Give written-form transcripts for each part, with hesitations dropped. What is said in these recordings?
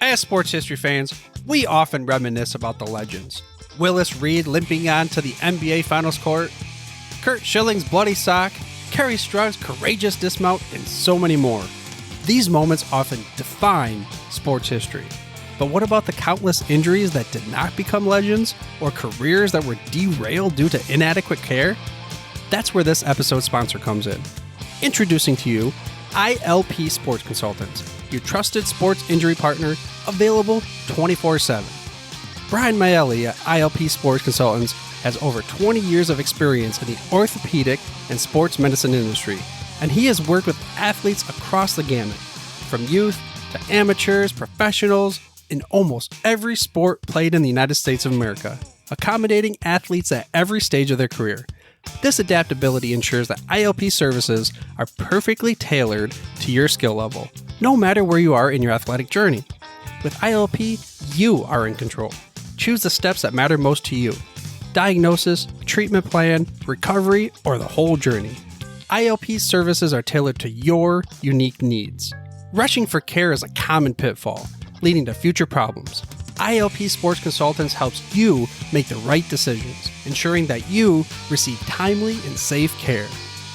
As sports history fans, we often reminisce about the legends. Willis Reed limping onto the NBA Finals court, Curt Schilling's bloody sock, Kerry Strug's courageous dismount, and so many more. These moments often define sports history. But what about the countless injuries that did not become legends, or careers that were derailed due to inadequate care? That's where this episode's sponsor comes in. Introducing to you, ILP Sports Consultants, your trusted sports injury partner, available 24/7. Brian Maelli at ILP Sports Consultants has over 20 years of experience in the orthopedic and sports medicine industry, and he has worked with athletes across the gamut, from youth to amateurs, professionals, in almost every sport played in the United States of America, accommodating athletes at every stage of their career. This adaptability ensures that ILP services are perfectly tailored to your skill level, no matter where you are in your athletic journey. With ILP, you are in control. Choose the steps that matter most to you. Diagnosis, treatment plan, recovery, or the whole journey. ILP services are tailored to your unique needs. Rushing for care is a common pitfall, leading to future problems. ILP Sports Consultants helps you make the right decisions, ensuring that you receive timely and safe care.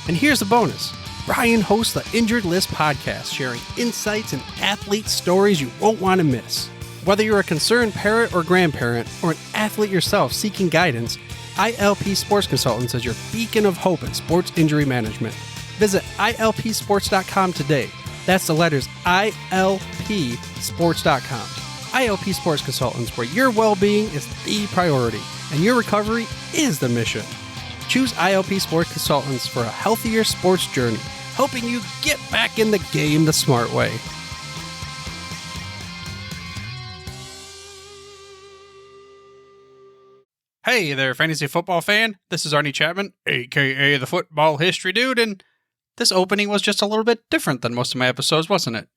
And here's a bonus. Brian hosts the Injured List podcast, sharing insights and athlete stories you won't want to miss. Whether you're a concerned parent or grandparent, or an athlete yourself seeking guidance, ILP Sports Consultants is your beacon of hope in sports injury management. Visit ilpsports.com today. That's the letters ilpsports.com. ILP Sports Consultants, where your well-being is the priority and your recovery is the mission. Choose ILP Sports Consultants for a healthier sports journey, helping you get back in the game the smart way. Hey there, fantasy football fan. This is Arnie Chapman, aka the Football History Dude, and this opening was just a little bit different than most of my episodes, wasn't it?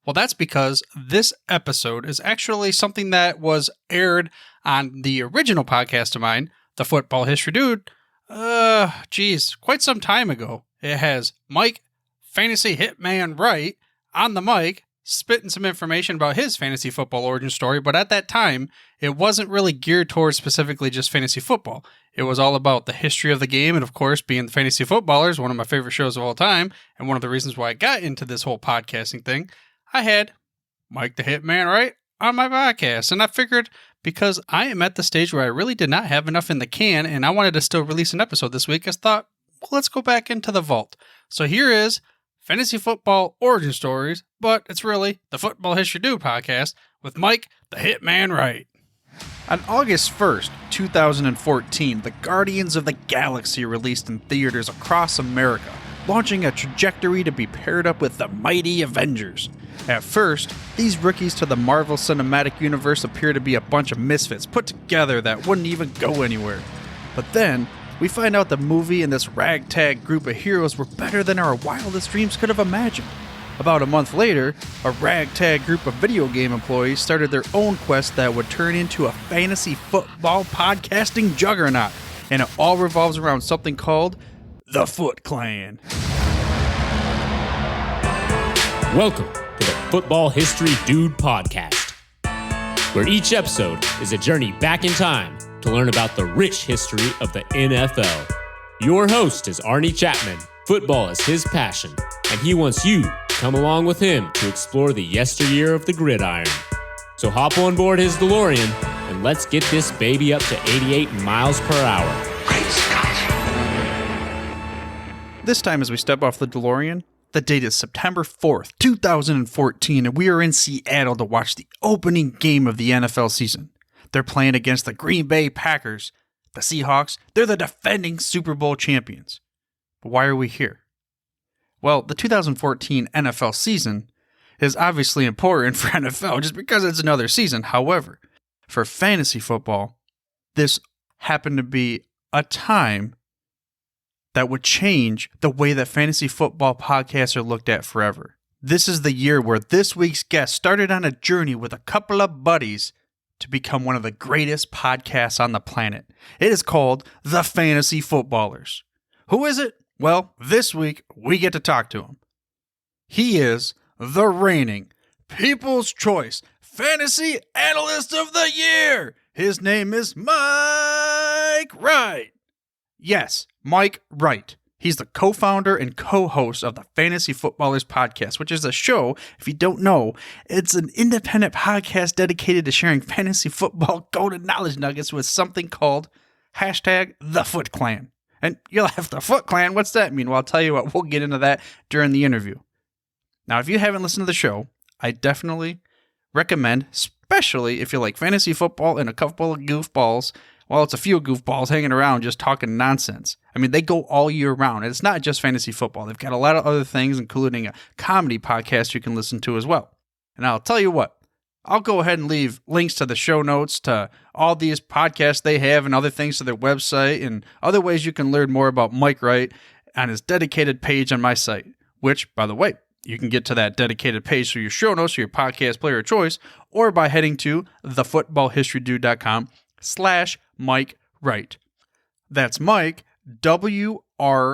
Well, that's because this episode is actually something that was aired on the original podcast of mine, the Football History Dude, quite some time ago. It has Mike, Fantasy Hitman Wright, on the mic, spitting some information about his fantasy football origin story, but at that time, it wasn't really geared towards specifically just fantasy football. It was all about the history of the game, and of course, being the Fantasy Footballers, one of my favorite shows of all time, and one of the reasons why I got into this whole podcasting thing. I had Mike the Hitman Wright on my podcast, and I figured because I am at the stage where I really did not have enough in the can, and I wanted to still release an episode this week, I thought, well, let's go back into the vault. So here is Fantasy Football Origin Stories, but it's really the Football History Dude podcast with Mike the Hitman Wright. On August 1st, 2014, the Guardians of the Galaxy released in theaters across America, launching a trajectory to be paired up with the mighty Avengers. At first, these rookies to the Marvel Cinematic Universe appear to be a bunch of misfits put together that wouldn't even go anywhere. But then, we find out the movie and this ragtag group of heroes were better than our wildest dreams could have imagined. About a month later, a ragtag group of video game employees started their own quest that would turn into a fantasy football podcasting juggernaut, and it all revolves around something called the Foot Clan. Welcome to the Football History Dude podcast, where each episode is a journey back in time to learn about the rich history of the NFL. Your host is Arnie Chapman. Football is his passion, and he wants you to come along with him to explore the yesteryear of the gridiron. So hop on board his DeLorean, and let's get this baby up to 88 miles per hour. Great Scott! This time as we step off the DeLorean, the date is September 4th, 2014, and we are in Seattle to watch the opening game of the NFL season. They're playing against the Green Bay Packers. The Seahawks, they're the defending Super Bowl champions. But why are we here? Well, the 2014 NFL season is obviously important for NFL just because it's another season. However, for fantasy football, this happened to be a time that would change the way that fantasy football podcasts are looked at forever. This is the year where this week's guest started on a journey with a couple of buddies to become one of the greatest podcasts on the planet. It is called The Fantasy Footballers. Who is it? Well, this week we get to talk to him. He is the reigning People's Choice Fantasy Analyst of the Year. His name is Mike Wright. Yes, Mike Wright. He's the co-founder and co-host of the Fantasy Footballers Podcast, which is a show, if you don't know, it's an independent podcast dedicated to sharing fantasy football golden knowledge nuggets with something called #TheFootClan. And you'll have the Foot Clan. What's that mean? Well, I'll tell you what, we'll get into that during the interview. Now, if you haven't listened to the show, I definitely recommend, especially if you like fantasy football and a couple of goofballs. Well, it's a few goofballs hanging around just talking nonsense. I mean, they go all year round. And it's not just fantasy football. They've got a lot of other things, including a comedy podcast you can listen to as well. And I'll tell you what, I'll go ahead and leave links to the show notes to all these podcasts they have and other things to their website and other ways you can learn more about Mike Wright on his dedicated page on my site, which, by the way, you can get to that dedicated page through your show notes or your podcast player of choice, or by heading to thefootballhistorydude.com/Mike Wright. That's Mike, WRIGHT,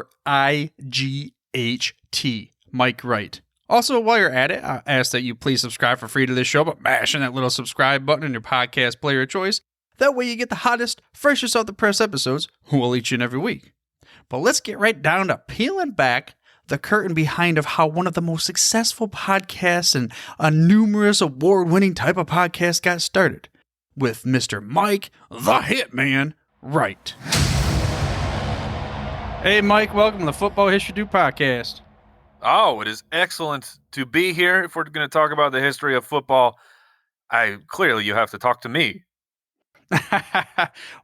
Mike Wright. Also, while you're at it, I ask that you please subscribe for free to this show by mashing that little subscribe button in your podcast player of choice. That way you get the hottest, freshest off the press episodes we'll each and every week. But let's get right down to peeling back the curtain behind of how one of the most successful podcasts and a numerous award-winning type of podcast got started, with Mr. Mike the Hitman Wright. Hey, Mike, welcome to the Football History Dude podcast. Oh, it is excellent to be here. If we're going to talk about the history of football, clearly you have to talk to me.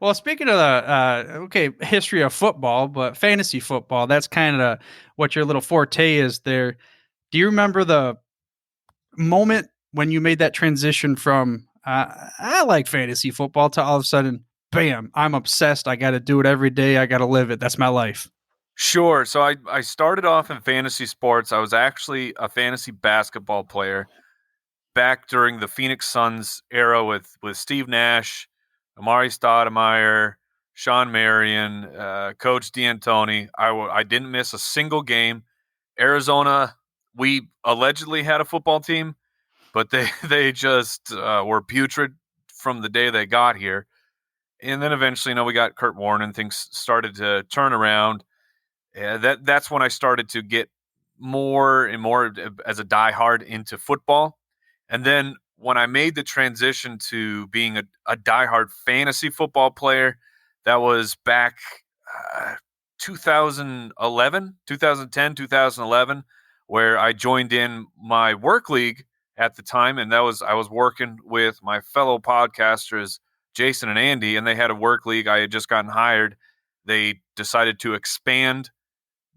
Well, speaking of the history of football, but fantasy football, that's kind of what your little forte is there. Do you remember the moment when you made that transition from I like fantasy football to all of a sudden, bam, I'm obsessed. I got to do it every day. I got to live it. That's my life. Sure. So I started off in fantasy sports. I was actually a fantasy basketball player back during the Phoenix Suns era with Steve Nash, Amari Stoudemire, Sean Marion, Coach D'Antoni. I didn't miss a single game. Arizona, we allegedly had a football team, but they just were putrid from the day they got here. And then eventually, we got Kurt Warner and things started to turn around. That's when I started to get more and more as a diehard into football. And then when I made the transition to being a diehard fantasy football player, that was back 2010, 2011, where I joined in my work league at the time. And I was working with my fellow podcasters, Jason and Andy, and they had a work league. I had just gotten hired. They decided to expand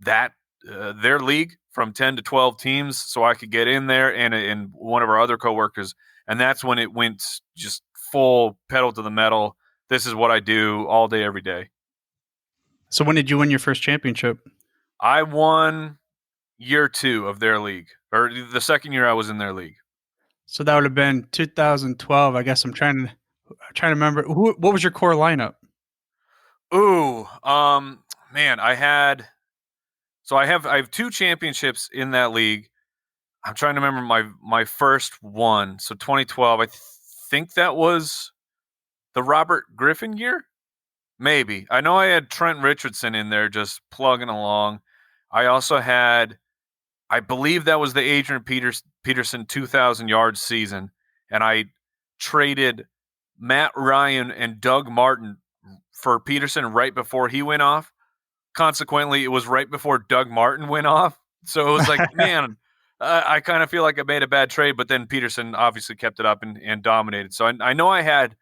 their league from 10 to 12 teams so I could get in there and one of our other coworkers. And that's when it went just full pedal to the metal. This is what I do all day, every day. So when did you win your first championship? I won year 2 of their league, or the second year I was in their league. So that would have been 2012. I guess I'm trying to remember. What was your core lineup? Ooh, man, I have 2 championships in that league. I'm trying to remember my first one. So 2012, I think that was the Robert Griffin year. Maybe. I know I had Trent Richardson in there just plugging along. I also had, I believe that was the Adrian Peterson 2,000-yard season, and I traded Matt Ryan and Doug Martin for Peterson right before he went off. Consequently, it was right before Doug Martin went off. So it was like, man, I kind of feel like I made a bad trade, but then Peterson obviously kept it up and dominated. So I know I had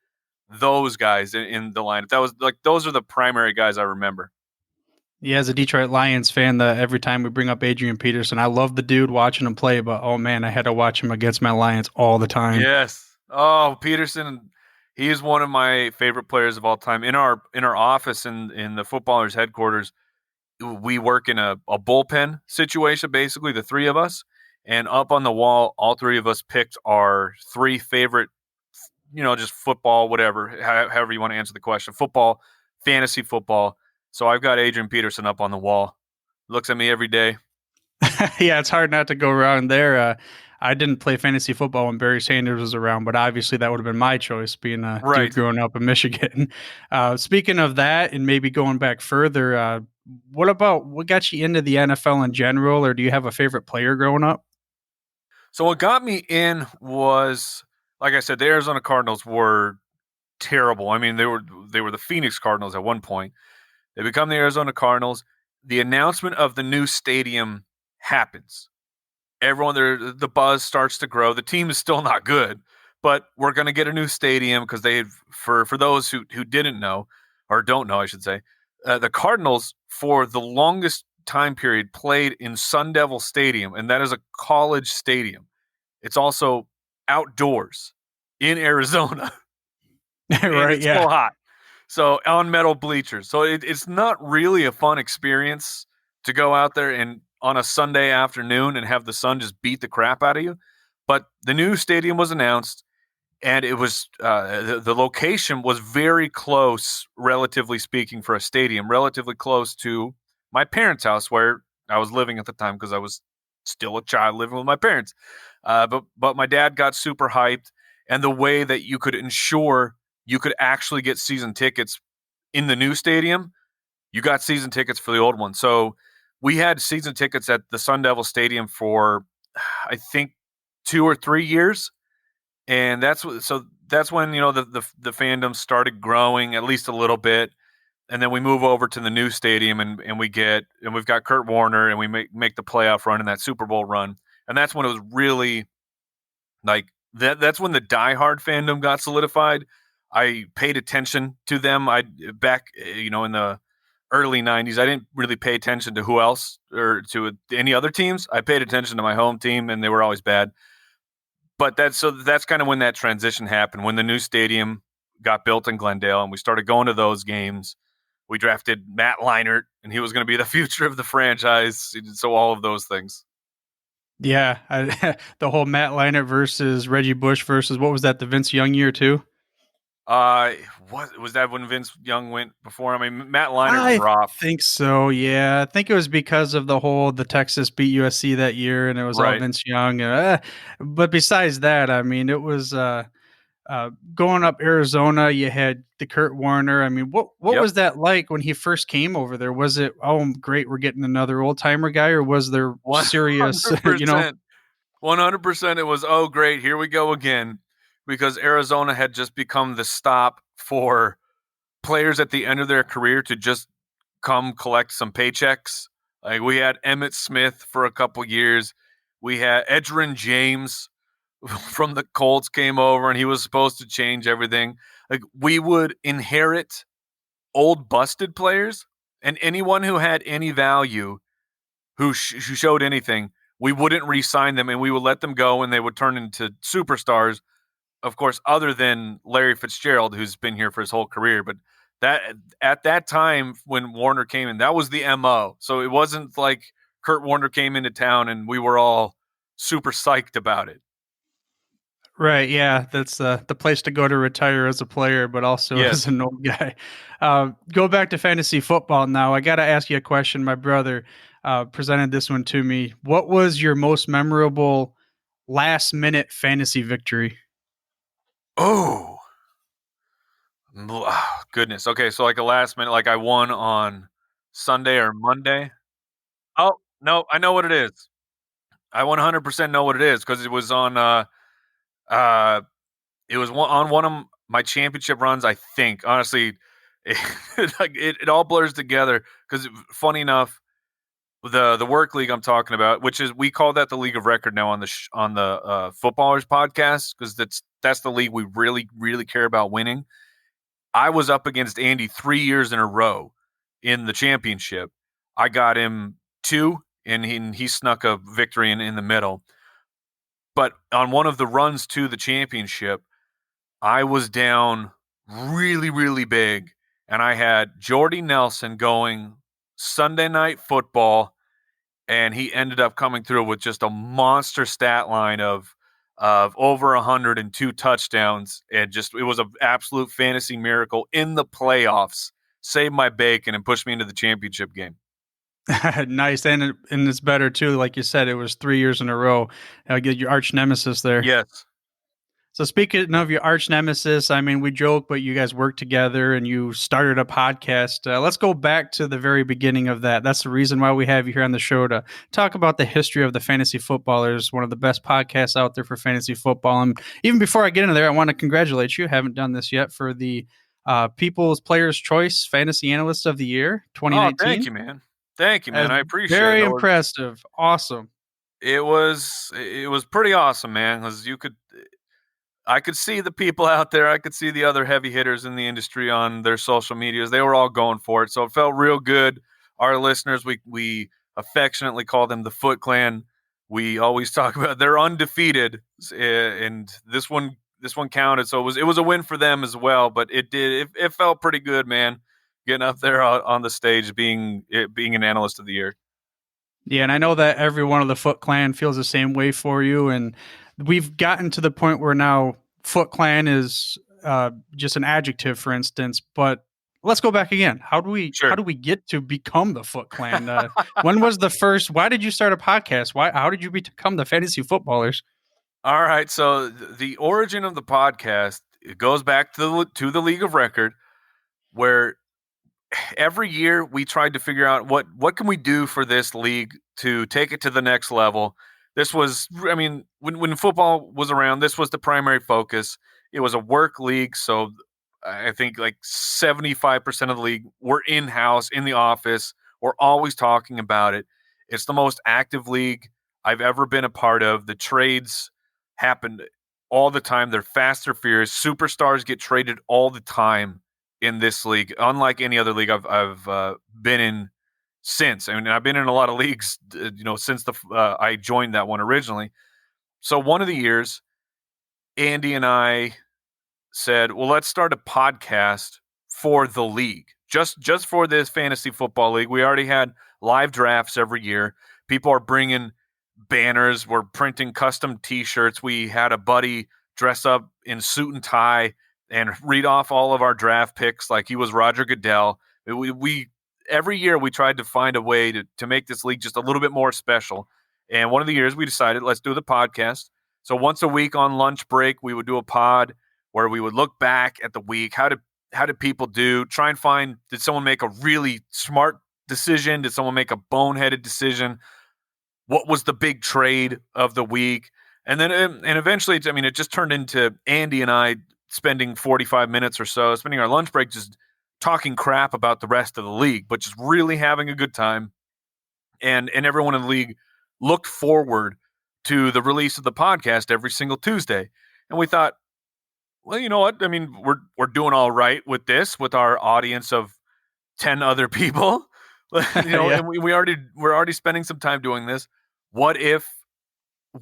those guys in the lineup. That was like, those are the primary guys I remember. Yeah, as a Detroit Lions fan, every time we bring up Adrian Peterson, I love the dude, watching him play, but oh man, I had to watch him against my Lions all the time. Yes. Oh, Peterson, he is one of my favorite players of all time. In our office in the footballers headquarters, we work in a bullpen situation, basically, the 3 of us. And up on the wall, all 3 of us picked our 3 favorite, just football, whatever, however you want to answer the question. Football, fantasy football. So I've got Adrian Peterson up on the wall. Looks at me every day. Yeah, it's hard not to go around there. I didn't play fantasy football when Barry Sanders was around, but obviously that would have been my choice, being a dude Right. growing up in Michigan. Speaking of that, and maybe going back further, what got you into the NFL in general, or do you have a favorite player growing up? So what got me in was, like I said, the Arizona Cardinals were terrible. I mean, they were the Phoenix Cardinals at one point. They become the Arizona Cardinals. The announcement of the new stadium happens. Everyone there, the buzz starts to grow. The team is still not good, but we're going to get a new stadium because for those who didn't know or don't know, I should say, the Cardinals for the longest time period played in Sun Devil Stadium, and that is a college stadium. It's also outdoors in Arizona, and Right? it's Yeah. still hot. So on metal bleachers. So it's not really a fun experience to go out there and on a Sunday afternoon and have the sun just beat the crap out of you. But the new stadium was announced, and it was the location was very close, relatively speaking, for a stadium, relatively close to my parents' house where I was living at the time because I was still a child living with my parents. But my dad got super hyped, and the way that you could ensure you could actually get season tickets in the new stadium, you got season tickets for the old one. So we had season tickets at the Sun Devil Stadium for I think 2 or 3 years, and that's when the fandom started growing at least a little bit, and then we move over to the new stadium and we've got Kurt Warner and we make the playoff run and that Super Bowl run, and that's when it was really like that's when the diehard fandom got solidified. I paid attention to them. I back in the early 90s, I didn't really pay attention to who else or to any other teams. I paid attention to my home team, and they were always bad. But that's kind of when that transition happened, when the new stadium got built in Glendale and we started going to those games. We drafted Matt Leinart, and he was going to be the future of the franchise. So all of those things. Yeah, the whole Matt Leinart versus Reggie Bush versus what was that? The Vince Young year too. What was that when Vince Young went before? I mean, Matt Leinart I dropped. think so. Yeah, I think it was because of the Texas beat USC that year, and it was all Right. Vince Young. But besides that, I mean, it was going up Arizona. You had the Kurt Warner. I mean, what Yep. was that like when he first came over there? Was it, oh great, we're getting another old timer guy, or was there serious? 100%. 100%. It was, oh, great. Here we go again. Because Arizona had just become the stop for players at the end of their career to just come collect some paychecks. Like we had Emmitt Smith for a couple years. We had Edgerrin James from the Colts came over, and he was supposed to change everything. Like we would inherit old busted players, and anyone who had any value who showed anything, we wouldn't re-sign them, and we would let them go, and they would turn into superstars. Of course, other than Larry Fitzgerald, who's been here for his whole career. But that at that time when Warner came in, that was the MO. So it wasn't like Kurt Warner came into town and we were all super psyched about it. Right, yeah, that's the place to go to retire as a player, but also as Yes. an old guy. Go back to fantasy football now. I got to ask you a question. My brother presented this one to me. What was your most memorable last minute fantasy victory? Oh, goodness. Okay, so like a last minute, like I won on Sunday or Monday. Oh no, I know what it is. I 100% know what it is because it was on. Uh, it was on one of my championship runs. I think honestly, it all blurs together because funny enough, the work league I'm talking about, which is we call that the league of record now on the footballers podcast because that's the league we really care about winning. I was up against Andy 3 years in a row in the championship. I got him two, and he snuck a victory in the middle. But on one of the runs to the championship, I was down really big, and I had Jordy Nelson going Sunday Night Football, and he ended up coming through with just a monster stat line of over 102 touchdowns, and just it was an absolute fantasy miracle in the playoffs. Saved my bacon and pushed me into the championship game. Nice, and it's better too. Like you said, it was 3 years in a row. Get your arch nemesis there. Yes. So speaking of your arch nemesis, I mean, we joke, but you guys work together and you started a podcast. Let's go back to the very beginning of that. That's the reason why we have you here on the show, to talk about the history of the Fantasy Footballers, one of the best podcasts out there for fantasy football. And even before I get into there, I want to congratulate you. I haven't done this yet, for the People's Players Choice Fantasy Analyst of the Year Oh, 2019. thank you, man. Thank you, man. I appreciate Very it. impressive. Awesome. It was pretty awesome, man, because I could see the people out there. I could see the other heavy hitters in the industry on their social medias. They were all going for it, so it felt real good. Our listeners, we affectionately call them the Foot Clan. We always talk about they're undefeated, and this one counted. So it was a win for them as well. But it felt pretty good, man. Getting up there on the stage, being an analyst of the year. Yeah, and I know that every one of the Foot Clan feels the same way for you, and we've gotten to the point where now Foot Clan is just an adjective, for instance. But let's go back again. How do we get to become the Foot Clan? When was the first? Why did you start a podcast? How did you become the Fantasy Footballers? All right, so the origin of the podcast, it goes back to the League of Record, where every year we tried to figure out what can we do for this league to take it to the next level. This was, I mean, when football was around, this was the primary focus. It was a work league, so I think like 75% of the league were in-house, in the office. We're always talking about it. It's the most active league I've ever been a part of. The trades happen all the time. They're fast, they're furious. Superstars get traded all the time in this league, unlike any other league I've been in since. I mean, I've been in a lot of leagues, since I joined that one originally. So one of the years, Andy and I said, well, let's start a podcast for the league, just for this fantasy football league. We already had live drafts every year. People are bringing banners. We're printing custom T-shirts. We had a buddy dress up in suit and tie and read off all of our draft picks like he was Roger Goodell. We every year we tried to find a way to make this league just a little bit more special. And one of the years we decided, let's do the podcast. So once a week on lunch break, we would do a pod where we would look back at the week. How did people do? Try and find, did someone make a really smart decision? Did someone make a boneheaded decision? What was the big trade of the week? And then, and eventually, I mean, it just turned into Andy and I spending 45 minutes or so, spending our lunch break just talking crap about the rest of the league, but just really having a good time. And everyone in the league looked forward to the release of the podcast every single Tuesday. And we thought, well, you know what? I mean, we're doing all right with this, with our audience of 10 other people. Yeah. And we're already spending some time doing this. What if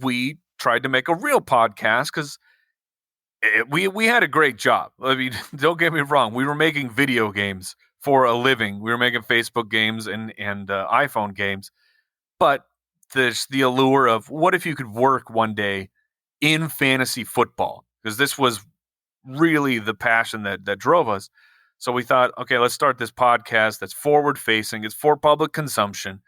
we tried to make a real podcast? Because we had a great job. I mean, don't get me wrong. We were making video games for a living. We were making Facebook games and iPhone games. But there's the allure of, what if you could work one day in fantasy football? Because this was really the passion that drove us. So we thought, okay, let's start this podcast that's forward facing. It's for public consumption.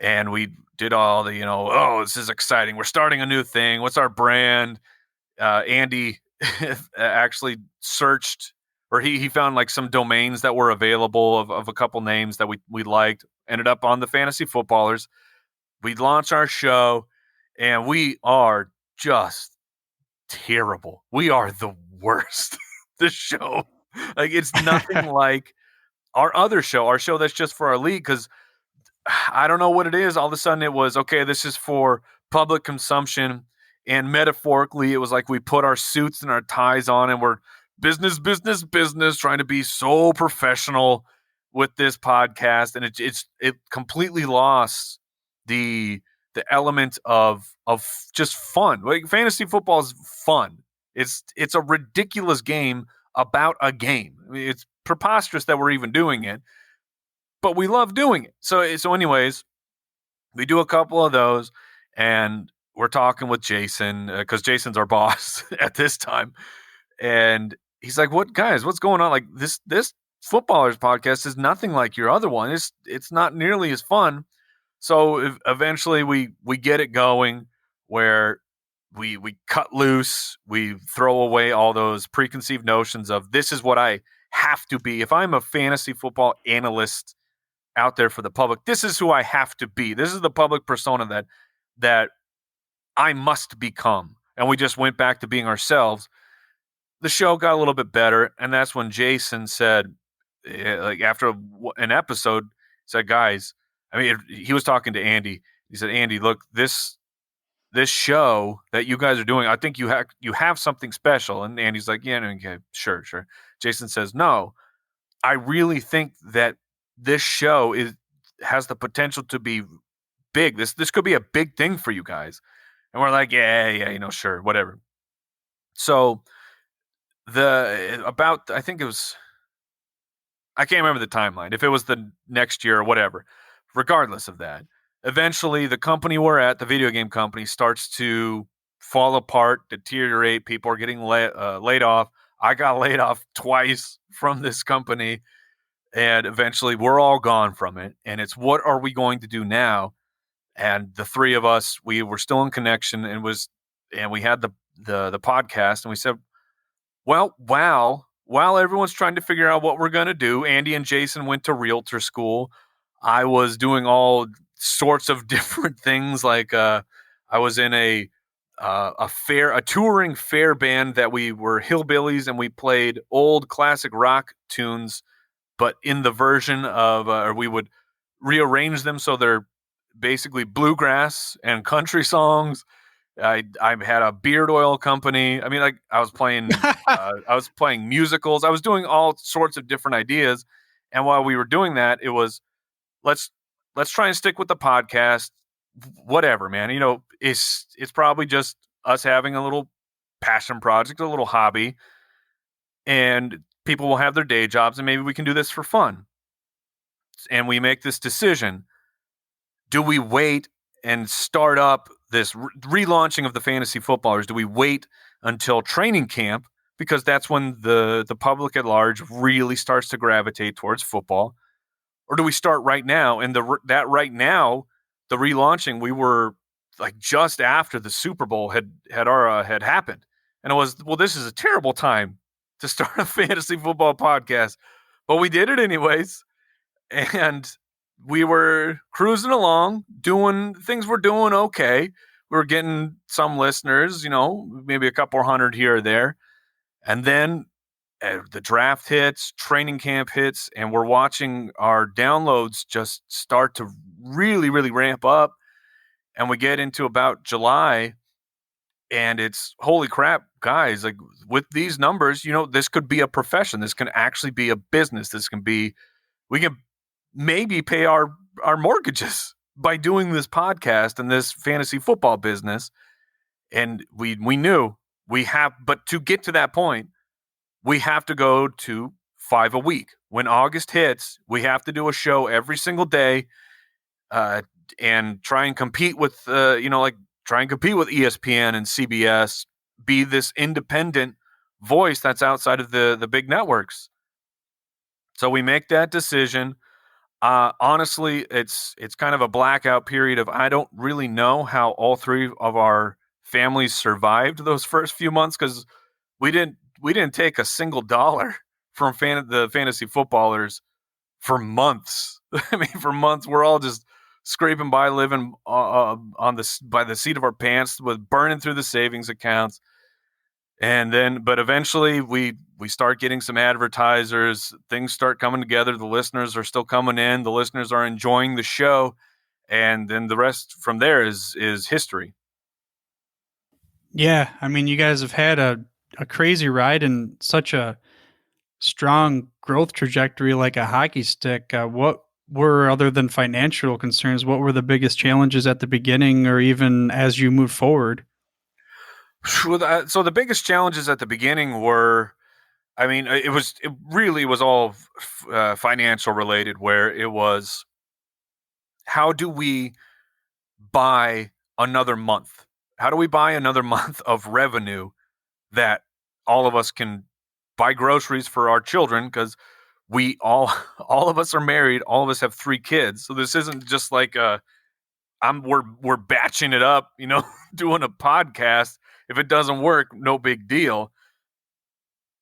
And we did all the, oh, this is exciting. We're starting a new thing. What's our brand? Andy actually searched, or he found like some domains that were available of a couple names that we liked. Ended up on the Fantasy Footballers. We launched our show, and we are just terrible. We are the worst. The show, like, it's nothing like our other show, our show that's just for our league, because I don't know what it is. All of a sudden it was, okay, this is for public consumption. And metaphorically, it was like we put our suits and our ties on and we're business, trying to be so professional with this podcast. And it completely lost the element of just fun. Like, fantasy football is fun. It's a ridiculous game about a game. I mean, it's preposterous that we're even doing it, but we love doing it. So anyways, we do a couple of those, and we're talking with Jason, because Jason's our boss at this time. And he's like, what's going on? Like, this Footballers podcast is nothing like your other one. It's not nearly as fun. So eventually we get it going where we cut loose, we throw away all those preconceived notions of this is what I have to be. If I'm a fantasy football analyst out there for the public, this is who I have to be. This is the public persona that I must become. And we just went back to being ourselves. The show got a little bit better, and that's when Jason said, like after an episode, said, "Guys," I mean, he was talking to Andy. He said, "Andy, look, this show that you guys are doing, I think you have something special." And Andy's like, "Yeah, okay, sure." Jason says, "No, I really think that this show has the potential to be big. This could be a big thing for you guys." And we're like, yeah, sure, whatever. So I think it was, I can't remember the timeline, if it was the next year or whatever. Regardless of that, eventually the company we're at, the video game company, starts to fall apart, deteriorate. People are getting laid off. I got laid off twice from this company, and eventually we're all gone from it. And it's, what are we going to do now? And the three of us, we were still in connection, and we had the podcast, and we said, well, while everyone's trying to figure out what we're going to do, Andy and Jason went to realtor school. I was doing all sorts of different things. Like I was in a touring fair band that we were hillbillies, and we played old classic rock tunes, but in the version of, or we would rearrange them so they're basically bluegrass and country songs. I had a beard oil company. I mean, like I was playing musicals. I was doing all sorts of different ideas. And while we were doing that, it was, let's try and stick with the podcast. Whatever, man. It's probably just us having a little passion project, a little hobby, and people will have their day jobs, and maybe we can do this for fun. And we make this decision. Do we wait and start up this relaunching of the fantasy footballers? Do we wait until training camp, because that's when the public at large really starts to gravitate towards football? Or do we start right now? And right now, the relaunching, we were like just after the Super Bowl had happened. And it was, well, this is a terrible time to start a fantasy football podcast. But we did it anyways. And we were cruising along, doing things. We're doing okay. We were getting some listeners, maybe a couple hundred here or there. And then the draft hits, training camp hits, and we're watching our downloads just start to really, really ramp up. And we get into about July, and it's, holy crap, guys, like with these numbers, this could be a profession. This can actually be a business. We can maybe pay our mortgages by doing this podcast and this fantasy football business. And we knew but to get to that point, we have to go to 5 a week. When August hits, we have to do a show every single day, and try and compete with, ESPN and CBS, be this independent voice that's outside of the big networks. So we make that decision. Honestly, it's kind of a blackout period of, I don't really know how all three of our families survived those first few months, because we didn't take a single dollar from the fantasy footballers for months. I mean, for months, we're all just scraping by, living by the seat of our pants, with burning through the savings accounts. And then, but eventually we start getting some advertisers, things start coming together. The listeners are still coming in. The listeners are enjoying the show. And then the rest from there is history. Yeah. I mean, you guys have had a crazy ride and such a strong growth trajectory, like a hockey stick. What were, other than financial concerns, what were the biggest challenges at the beginning, or even as you move forward? So the biggest challenges at the beginning were, I mean, it really was all financial related, where it was, how do we buy another month? How do we buy another month of revenue that all of us can buy groceries for our children? Because we all all of us are married, all of us have 3 kids. So this isn't just like we're batching it up, doing a podcast. If it doesn't work, no big deal.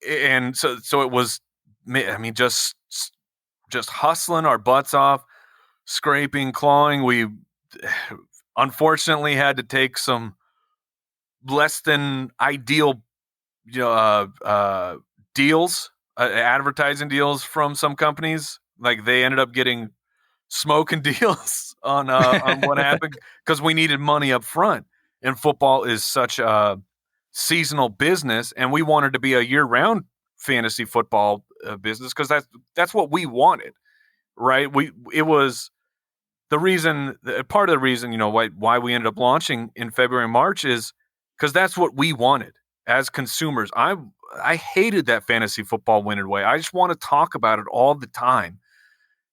And so it was, I mean, just hustling our butts off, scraping, clawing. We unfortunately had to take some less than ideal deals, advertising deals from some companies. Like they ended up getting smoking deals on what happened because we needed money up front. And football is such a seasonal business, and we wanted to be a year-round fantasy football business because that's what we wanted, right? It was the reason, part of the reason, why we ended up launching in February and March is because that's what we wanted as consumers. I hated that fantasy football went away. I just want to talk about it all the time.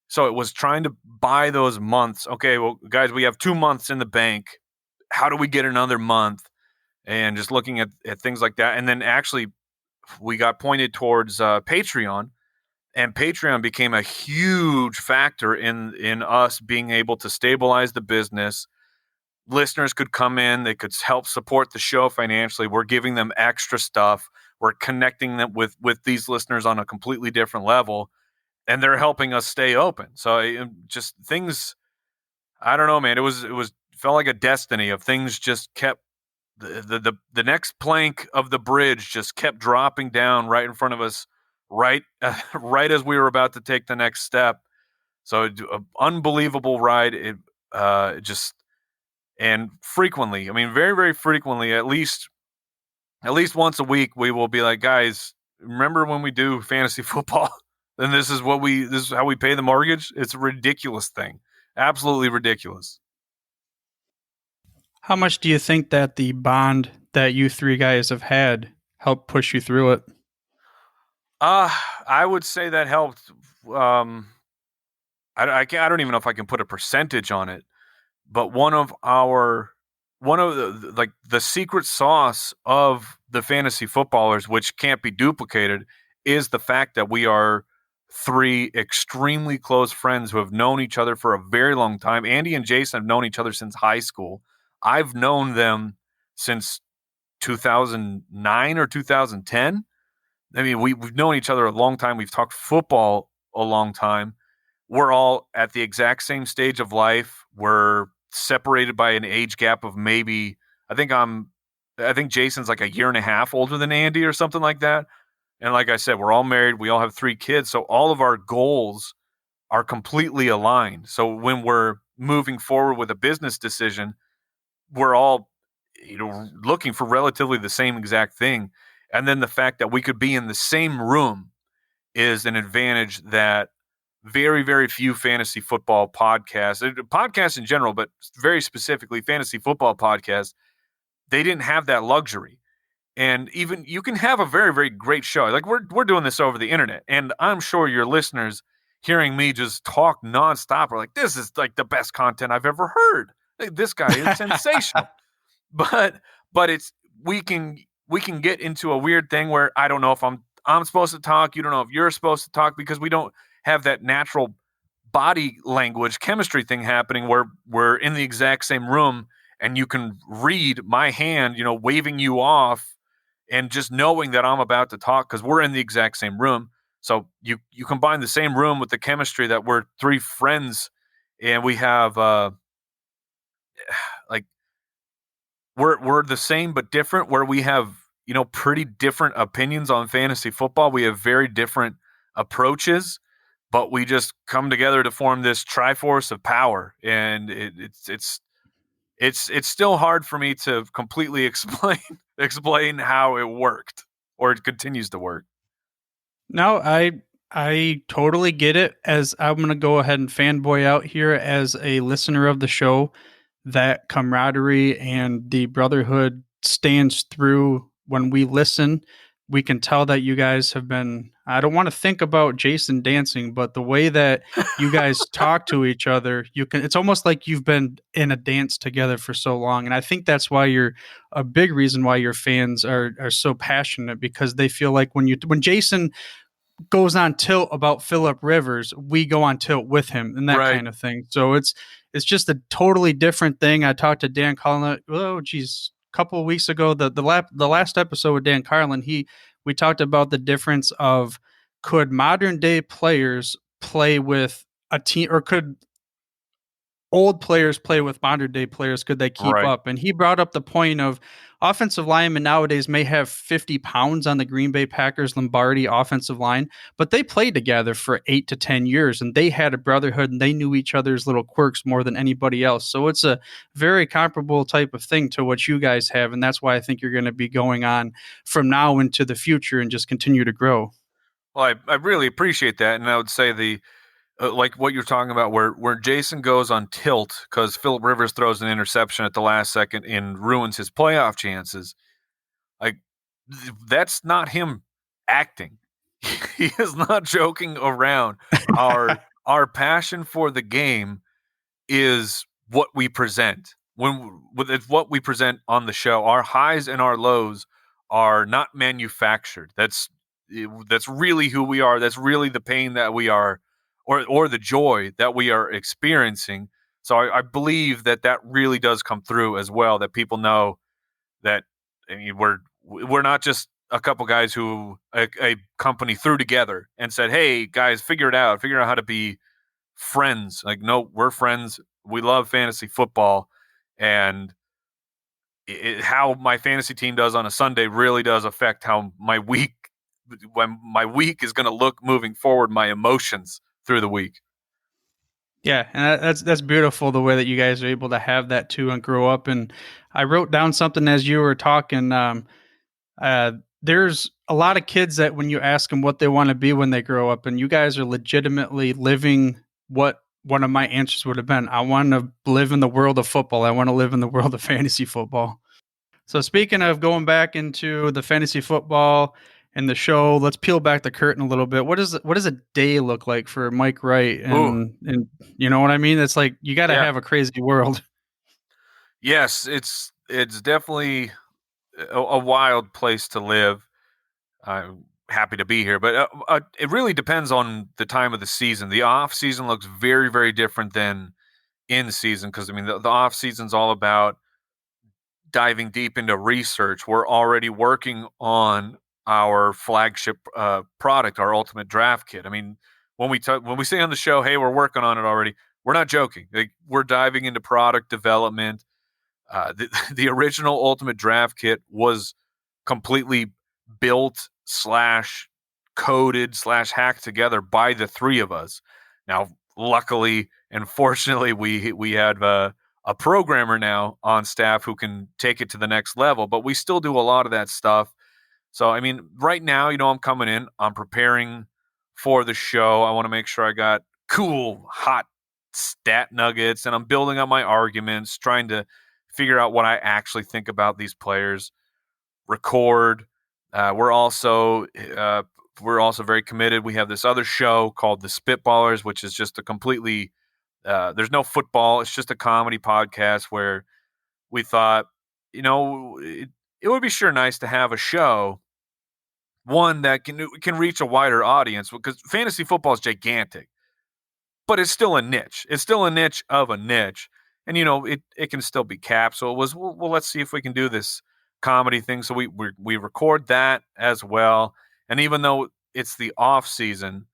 So it was trying to buy those months. Okay, well, guys, we have 2 months in the bank. How do we get another month? And just looking at things like that. And then actually we got pointed towards Patreon, and Patreon became a huge factor in us being able to stabilize the business. Listeners could come in, they could help support the show financially. We're giving them extra stuff. We're connecting them with these listeners on a completely different level, and they're helping us stay open. So just things, I don't know, man. It felt like a destiny of things just kept the next plank of the bridge just kept dropping down right in front of us, right as we were about to take the next step. So an unbelievable ride. It just, and frequently, I mean, very, very frequently, at least once a week, we will be like, guys, remember when we do fantasy football? Then this is how we pay the mortgage. It's a ridiculous thing. Absolutely ridiculous. How much do you think that the bond that you 3 guys have had helped push you through it? I would say that helped. I don't even know if I can put a percentage on it, but one of the secret sauce of the fantasy footballers, which can't be duplicated, is the fact that we are 3 extremely close friends who have known each other for a very long time. Andy and Jason have known each other since high school. I've known them since 2009 or 2010. I mean, we've known each other a long time. We've talked football a long time. We're all at the exact same stage of life. We're separated by an age gap of maybe, I think Jason's like a year and a half older than Andy or something like that. And like I said, we're all married. We all have 3 kids. So all of our goals are completely aligned. So when we're moving forward with a business decision, we're all, looking for relatively the same exact thing. And then the fact that we could be in the same room is an advantage that very, very few fantasy football podcasts in general, but very specifically fantasy football podcasts, they didn't have that luxury. And even you can have a very, very great show. Like we're doing this over the internet, and I'm sure your listeners hearing me just talk nonstop are like, this is like the best content I've ever heard. Like, this guy is sensational. But we can get into a weird thing where I don't know if I'm supposed to talk, you don't know if you're supposed to talk, because we don't have that natural body language chemistry thing happening where we're in the exact same room and you can read my hand, waving you off, and just knowing that I'm about to talk because we're in the exact same room. So you combine the same room with the chemistry that we're 3 friends, and we have like we're the same but different, where we have pretty different opinions on fantasy football. We have very different approaches, but we just come together to form this triforce of power, and it's still hard for me to completely explain how it worked or it continues to work. No, I totally get it. As I'm going to go ahead and fanboy out here as a listener of the show, that camaraderie and the brotherhood stands through when we listen. We can tell that you guys have been, I don't want to think about Jason dancing, but the way that you guys talk to each other, it's almost like you've been in a dance together for so long. And I think that's why you're a big reason why your fans are so passionate, because they feel like when Jason goes on tilt about Phillip Rivers, we go on tilt with him and that Right. kind of thing. So it's just a totally different thing. I talked to Dan Carlin, a couple of weeks ago, the last episode with Dan Carlin, we talked about the difference of could modern day players play with a team, or could old players play with modern day players? Could they keep Right. up? And he brought up the point of offensive linemen nowadays may have 50 pounds on the Green Bay Packers Lombardi offensive line, but they played together for 8 to 10 years and they had a brotherhood and they knew each other's little quirks more than anybody else. So it's a very comparable type of thing to what you guys have. And that's why I think you're going to be going on from now into the future and just continue to grow. Well, I really appreciate that. And I would say like what you're talking about, where Jason goes on tilt because Phillip Rivers throws an interception at the last second and ruins his playoff chances. Like, that's not him acting. He is not joking around. Our passion for the game is what we present. It's what we present on the show. Our highs and our lows are not manufactured. That's really who we are. That's really the pain that we are, or the joy that we are experiencing. So I believe that really does come through as well. That people know that, I mean, we're not just a couple guys who a company threw together and said, "Hey guys, figure out how to be friends." Like, no, we're friends. We love fantasy football, and how my fantasy team does on a Sunday really does affect how when my week is going to look moving forward, my emotions through the week. Yeah, and that's beautiful the way that you guys are able to have that too and grow up. And I wrote down something as you were talking. There's a lot of kids that when you ask them what they want to be when they grow up, and you guys are legitimately living what one of my answers would have been. I want to live in the world of football. I want to live in the world of fantasy football. So speaking of going back into the fantasy football and the show, let's peel back the curtain a little bit. What does a day look like for Mike Wright? Ooh. And you know what I mean? It's like you got to Yeah. have a crazy world. Yes, it's definitely a wild place to live. I'm happy to be here, but it really depends on the time of the season. The off season looks very, very different than in season, because I mean the off season's all about diving deep into research. We're already working on our flagship product, our Ultimate Draft Kit. I mean, when we say on the show, "Hey, we're working on it already," we're not joking. Like, we're diving into product development. The original Ultimate Draft Kit was completely built / coded / hacked together by the three of us. Now, luckily and fortunately, we have a programmer now on staff who can take it to the next level, but we still do a lot of that stuff. So, I mean, right now, I'm coming in, I'm preparing for the show. I want to make sure I got cool, hot stat nuggets, and I'm building up my arguments, trying to figure out what I actually think about these players. Record. We're also very committed. We have this other show called The Spitballers, which is just a completely there's no football. It's just a comedy podcast where we thought, it would be sure nice to have a show, one that can reach a wider audience, because fantasy football is gigantic, but it's still a niche. It's still a niche of a niche, and it can still be capped. So it was, well, let's see if we can do this comedy thing. So we record that as well, and even though it's the off season,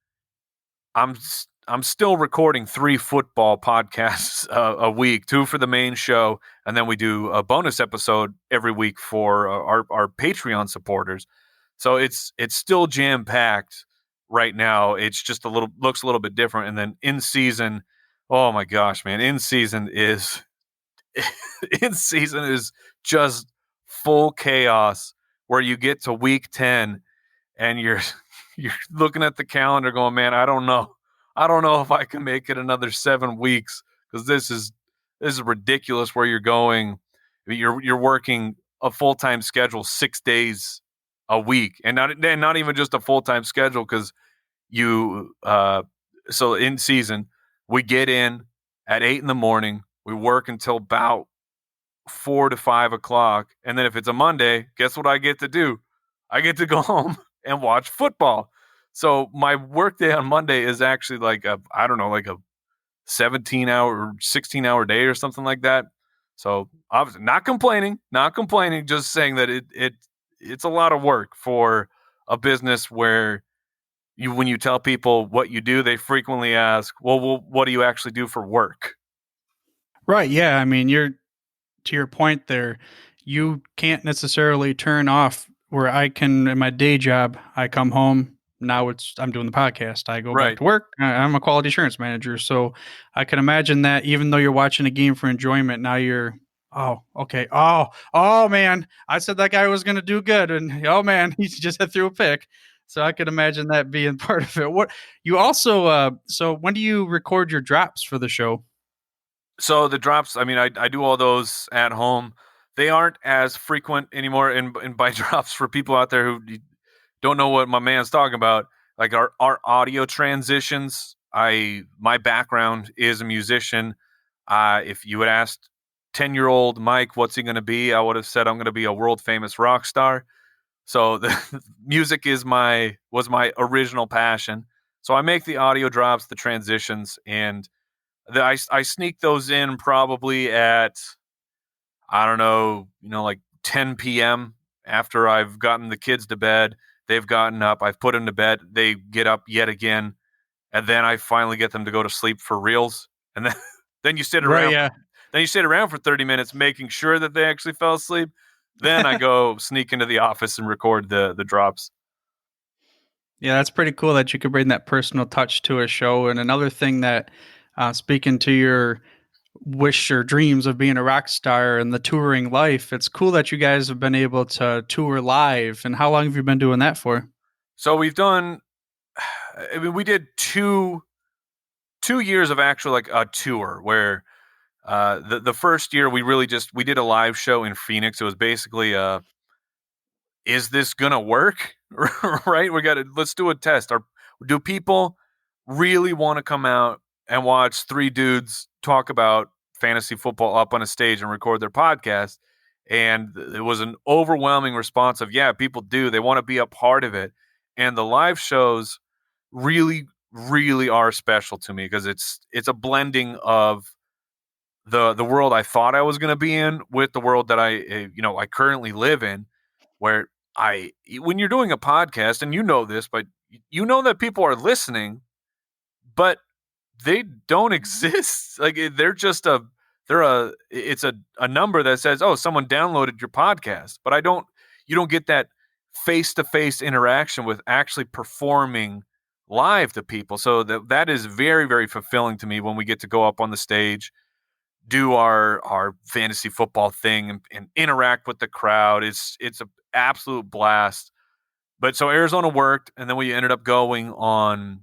I'm still recording 3 football podcasts a week, 2 for the main show, and then we do a bonus episode every week for our Patreon supporters. So it's still jam packed right now. It's just looks a little bit different. And then in season, oh my gosh, man, in season is just full chaos, where you get to week 10 and you're looking at the calendar going, "Man, I don't know if I can make it another 7 weeks, because this is ridiculous." Where you're going, you're working a full-time schedule 6 days a week, and not even just a full-time schedule, because so in season we get in at 8 a.m, we work until about 4 to 5 o'clock, and then if it's a Monday, guess what I get to do? I get to go home and watch football. So my work day on Monday is actually like a 17-hour, 16-hour day or something like that. So obviously not complaining, just saying that it's a lot of work for a business where when you tell people what you do, they frequently ask, well, what do you actually do for work? Right. Yeah. I mean, you're to your point there. You can't necessarily turn off where I can in my day job. I come home. Now I'm doing the podcast. I go back Right. to work. I'm a quality assurance manager. So I can imagine that even though you're watching a game for enjoyment, now you're, oh, okay. Oh, man. I said that guy was going to do good. And oh, man, he just had threw a pick. So I could imagine that being part of it. What you also, so when do you record your drops for the show? So the drops, I mean, I do all those at home. They aren't as frequent anymore. And by drops, for people out there who don't know what my man's talking about, like our audio transitions. My background is a musician. If you had asked 10-year-old Mike, what's he going to be? I would have said, I'm going to be a world famous rock star. So the music was my original passion. So I make the audio drops, the transitions, and I sneak those in probably at, I don't know, like 10 p.m. after I've gotten the kids to bed. They've gotten up. I've put them to bed. They get up yet again, and then I finally get them to go to sleep for reals. And then then you sit Right. around. Yeah. Then you sit around for 30 minutes making sure that they actually fell asleep. Then I go sneak into the office and record the drops. Yeah, that's pretty cool that you could bring that personal touch to a show. And another thing that, speaking to your wish or dreams of being a rock star and the touring life, it's cool that you guys have been able to tour live. And how long have you been doing that for? So we've done. I mean, we did two years of actual like a tour where the first year we did a live show in Phoenix. It was basically is this gonna work? Right? Let's do a test. Do people really want to come out and watch three dudes talk about fantasy football up on a stage and record their podcast? And it was an overwhelming response of, yeah, people do. They want to be a part of it. And the live shows really, really are special to me because it's a blending of the world I thought I was going to be in with the world that I currently live in, where when you're doing a podcast, and you know this, but you know that people are listening, but they don't exist. Like they're just it's a number that says, oh, someone downloaded your podcast, but you don't get that face-to-face interaction with actually performing live to people. So that is very, very fulfilling to me when we get to go up on the stage, do our fantasy football thing, and interact with the crowd. It's an absolute blast. But so Arizona worked, and then we ended up going on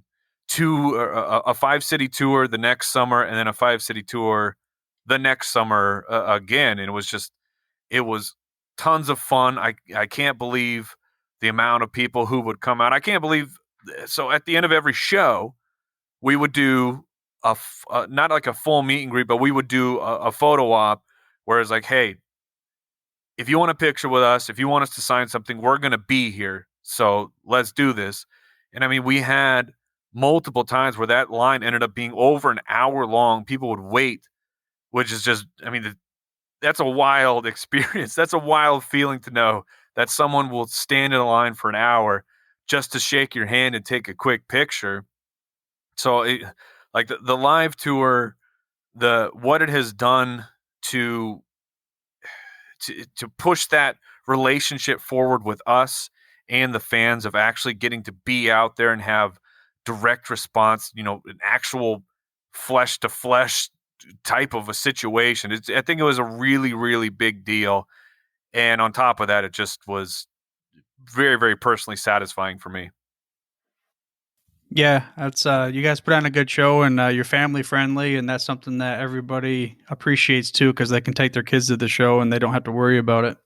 a 5-city tour the next summer, and then a 5-city tour the next summer again. And it was tons of fun. I can't believe the amount of people who would come out. I can't believe. So at the end of every show, we would do not like a full meet and greet, but we would do a photo op where it's like, hey, if you want a picture with us, if you want us to sign something, we're going to be here. So let's do this. And I mean, we had multiple times where that line ended up being over an hour long. People would wait, which is just, I mean, that's a wild experience. That's a wild feeling to know that someone will stand in a line for an hour just to shake your hand and take a quick picture. So like the live tour, what it has done to push that relationship forward with us and the fans of actually getting to be out there and have direct response, an actual flesh to flesh type of a situation. I think it was a really, really big deal. And on top of that, it just was very, very personally satisfying for me. Yeah, that's you guys put on a good show, and you're family friendly, and that's something that everybody appreciates too, because they can take their kids to the show and they don't have to worry about it.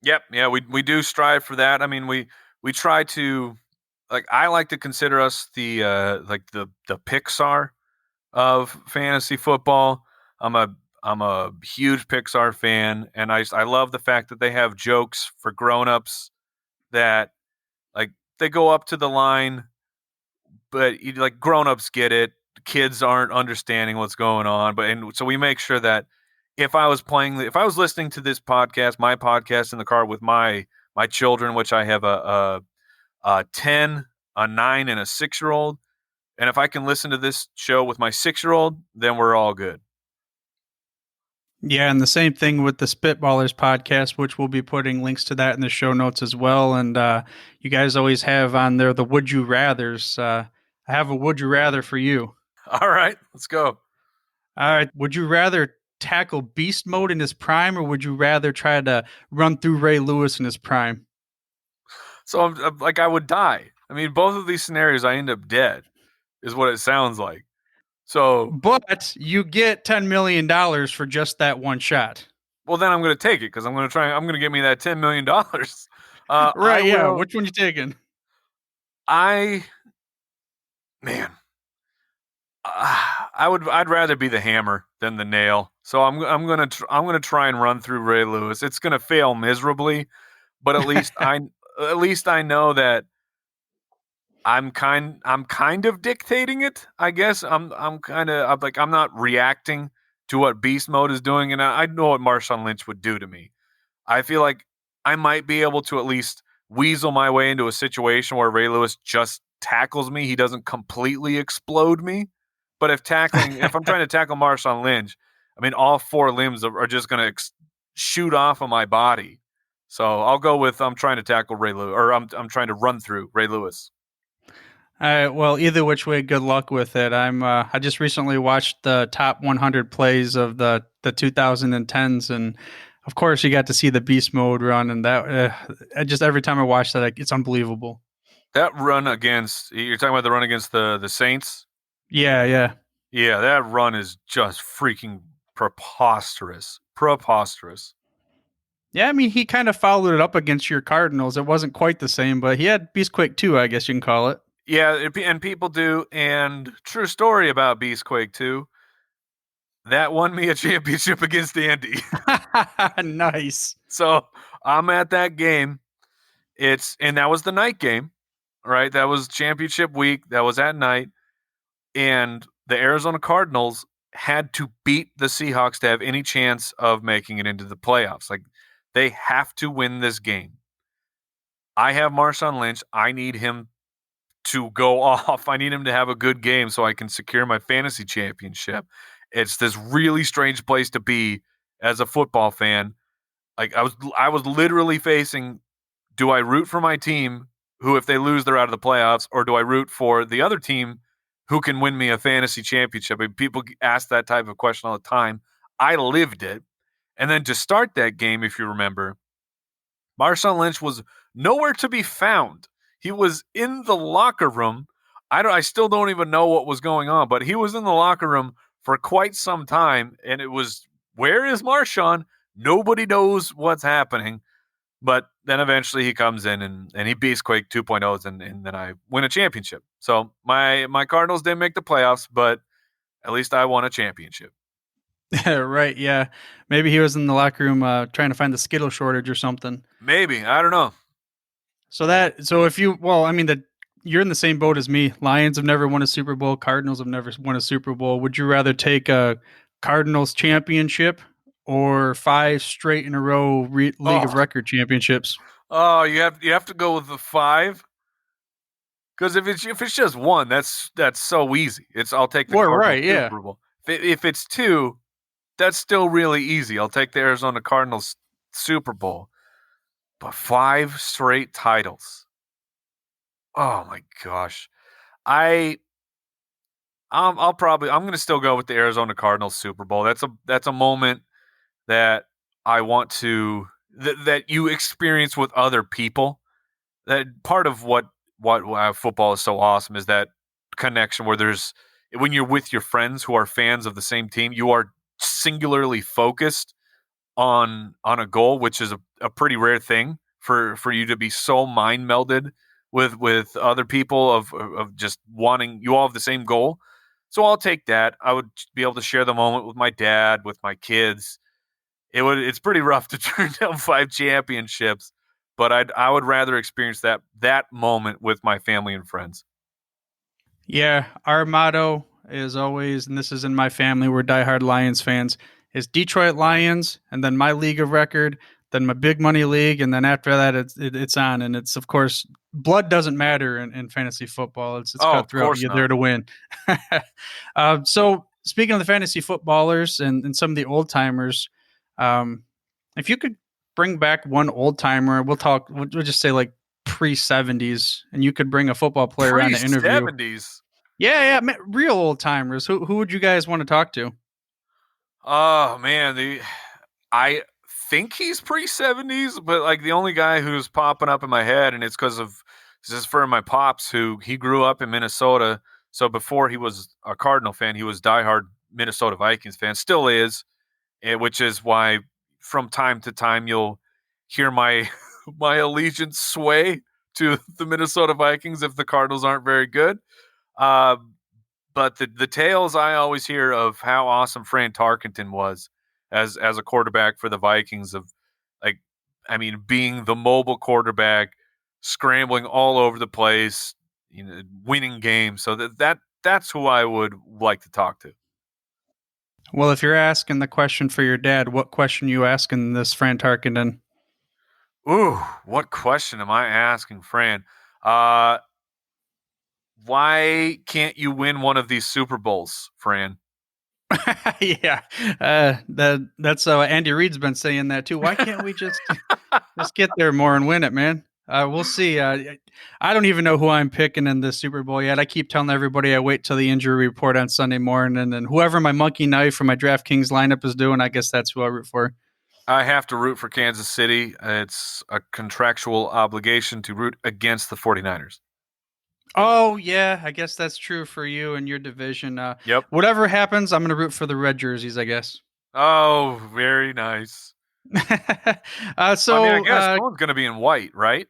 Yep. Yeah, we do strive for that. I mean, we try to, like, I like to consider us the Pixar of fantasy football. I'm a huge Pixar fan, and I love the fact that they have jokes for grown-ups that, like, they go up to the line but like grown-ups get it. Kids aren't understanding what's going on, so we make sure that if I was listening to this podcast, my podcast in the car with my children, which I have a 10, a 9, and a 6-year-old, and if I can listen to this show with my 6-year-old, then we're all good. Yeah, and the same thing with the Spitballers podcast, which we'll be putting links to that in the show notes as well. And you guys always have on there the Would You Rathers. I have a Would You Rather for you. All right, let's go. All right. Would you rather tackle beast mode in his prime, or would you rather try to run through Ray Lewis in his prime? So I'm like, I would die. I mean, both of these scenarios, I end up dead, is what it sounds like. So, but you get $10 million for just that one shot. Well, then I'm going to take it because I'm going to get me that $10 million. Right. Yeah. Which one you taking? I'd rather be the hammer than the nail. So I'm going to try and run through Ray Lewis. It's going to fail miserably, but at least I know that I'm kind of dictating it, I guess. I'm not reacting to what beast mode is doing, and I know what Marshawn Lynch would do to me. I feel like I might be able to at least weasel my way into a situation where Ray Lewis just tackles me. He doesn't completely explode me. But if I'm trying to tackle Marshawn Lynch, I mean, all 4 limbs are just going to shoot off of my body. So I'll go with I'm trying to tackle Ray Lewis, or I'm trying to run through Ray Lewis. All right. Well, either which way, good luck with it. I just recently watched the top 100 plays of the 2010s, and of course, you got to see the beast mode run, and that just every time I watch that, it's unbelievable. That run you're talking about the run against the Saints? Yeah. Yeah, that run is just freaking preposterous. Yeah, I mean, he kind of followed it up against your Cardinals. It wasn't quite the same, but he had Beastquake 2, I guess you can call it. Yeah, and people do. And true story about Beastquake 2, that won me a championship against Andy. Nice. So I'm at that game. And that was the night game, right? That was championship week. That was at night. And the Arizona Cardinals had to beat the Seahawks to have any chance of making it into the playoffs. Like, they have to win this game. I have Marshawn Lynch. I need him to go off. I need him to have a good game so I can secure my fantasy championship. It's this really strange place to be as a football fan. Like, I was literally facing, do I root for my team who, if they lose, they're out of the playoffs, or do I root for the other team who can win me a fantasy championship? I mean, people ask that type of question all the time. I lived it. And then to start that game, if you remember, Marshawn Lynch was nowhere to be found. He was in the locker room. I still don't even know what was going on, but he was in the locker room for quite some time, and it was, where is Marshawn? Nobody knows what's happening. But then eventually he comes in and he beats Quake 2.0, and then I win a championship. So my Cardinals didn't make the playoffs, but at least I won a championship. Right, yeah. Maybe he was in the locker room trying to find the Skittle shortage or something. Maybe. I don't know. You're in the same boat as me. Lions have never won a Super Bowl. Cardinals have never won a Super Bowl. Would you rather take a Cardinals championship or 5 straight in a row League of Record championships? Oh, you have to go with the 5. Because if it's just 1, that's so easy. I'll take the Cardinals Super Bowl. If it's 2, that's still really easy. I'll take the Arizona Cardinals Super Bowl. But 5 straight titles. Oh my gosh. I'm going to still go with the Arizona Cardinals Super Bowl. That's a moment that I want to that you experience with other people. That part of what football is so awesome is that connection where when you're with your friends who are fans of the same team, you are singularly focused on a goal, which is a pretty rare thing for you to be so mind melded with other people of just wanting, you all have the same goal. So I'll take that. I would be able to share the moment with my dad, with my kids. It's pretty rough to turn down 5 championships, but I would rather experience that moment with my family and friends. Yeah, our motto is always, and this is in my family, we're diehard Lions fans, is Detroit Lions, and then my league of record, then my big money league, and then after that, it's on. And it's, of course, blood doesn't matter in fantasy football. It's Oh, of cutthroat. course You're there not. to win. So speaking of the fantasy footballers and some of the old timers, if you could bring back one old timer, we'll just say like pre-70s, and you could bring a football player on Pre to interview. 70s. Yeah, real old timers. Who would you guys want to talk to? Oh man, I think he's pre 70s, but like the only guy who's popping up in my head, and it's because of this is for my pops, who he grew up in Minnesota. So before he was a Cardinal fan, he was diehard Minnesota Vikings fan, still is, which is why from time to time you'll hear my my allegiance sway to the Minnesota Vikings if the Cardinals aren't very good. Uh, but the tales I always hear of how awesome Fran Tarkenton was as a quarterback for the Vikings, of like, I mean, being the mobile quarterback, scrambling all over the place, winning games. So that's who I would like to talk to. Well, if you're asking the question for your dad, what question you asking this Fran Tarkenton? Ooh, what question am I asking Fran? Uh, why can't you win one of these Super Bowls, Fran? Yeah, that's Andy Reid's been saying that too. Why can't we just get there more and win it, man? We'll see. I don't even know who I'm picking in the Super Bowl yet. I keep telling everybody I wait till the injury report on Sunday morning, and whoever my monkey knife or my DraftKings lineup is doing, I guess that's who I root for. I have to root for Kansas City. It's a contractual obligation to root against the 49ers. Oh yeah, I guess that's true for you and your division. Yep. Whatever happens, I'm going to root for the red jerseys, I guess. Oh, very nice. So I mean, I guess someone's going to be in white, right?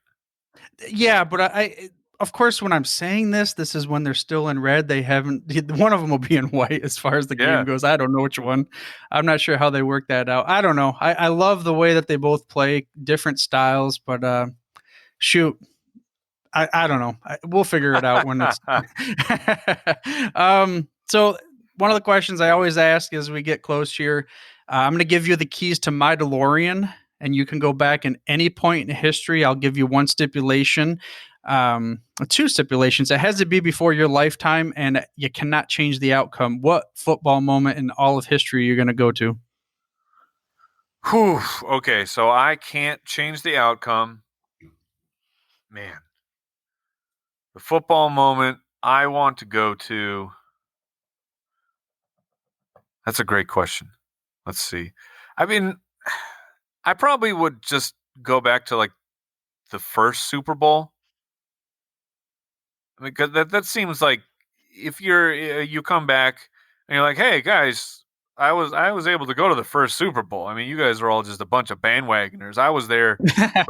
yeah, but of course, when I'm saying this is when they're still in red. They haven't. One of them will be in white as far as the game Yeah. goes. I don't know which one. I'm not sure how they work that out. I don't know. I love the way that they both play different styles, but shoot, I don't know. We'll figure it out when it's. So one of the questions I always ask as we get close here, I'm going to give you the keys to my DeLorean, and you can go back in any point in history. I'll give you one stipulation, two stipulations. It has to be before your lifetime, and you cannot change the outcome. What football moment in all of history you're going to go to? Whew. Okay, so I can't change the outcome. Man. The football moment I want to go to. That's a great question. Let's see. I mean, I probably would just go back to like the first Super Bowl. I mean, because that seems like if you come back and you're like, hey guys, I was able to go to the first Super Bowl. I mean, you guys are all just a bunch of bandwagoners. I was there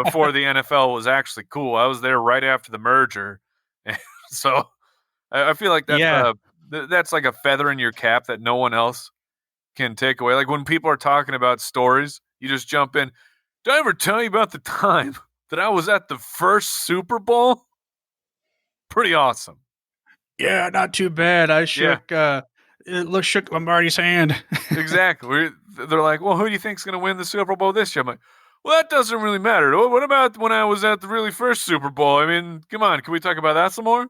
before the NFL was actually cool. I was there right after the merger, so I feel like Yeah. that's like a feather in your cap that no one else can take away. Like when people are talking about stories, you just jump in. Did I ever tell you about the time that I was at the first Super Bowl? Pretty awesome. Yeah, not too bad. I shook. Shook Lombardi's hand. Exactly. They're like, well, who do you think's going to win the Super Bowl this year? I'm like, well, that doesn't really matter. What about when I was at the really first Super Bowl? I mean, come on, can we talk about that some more?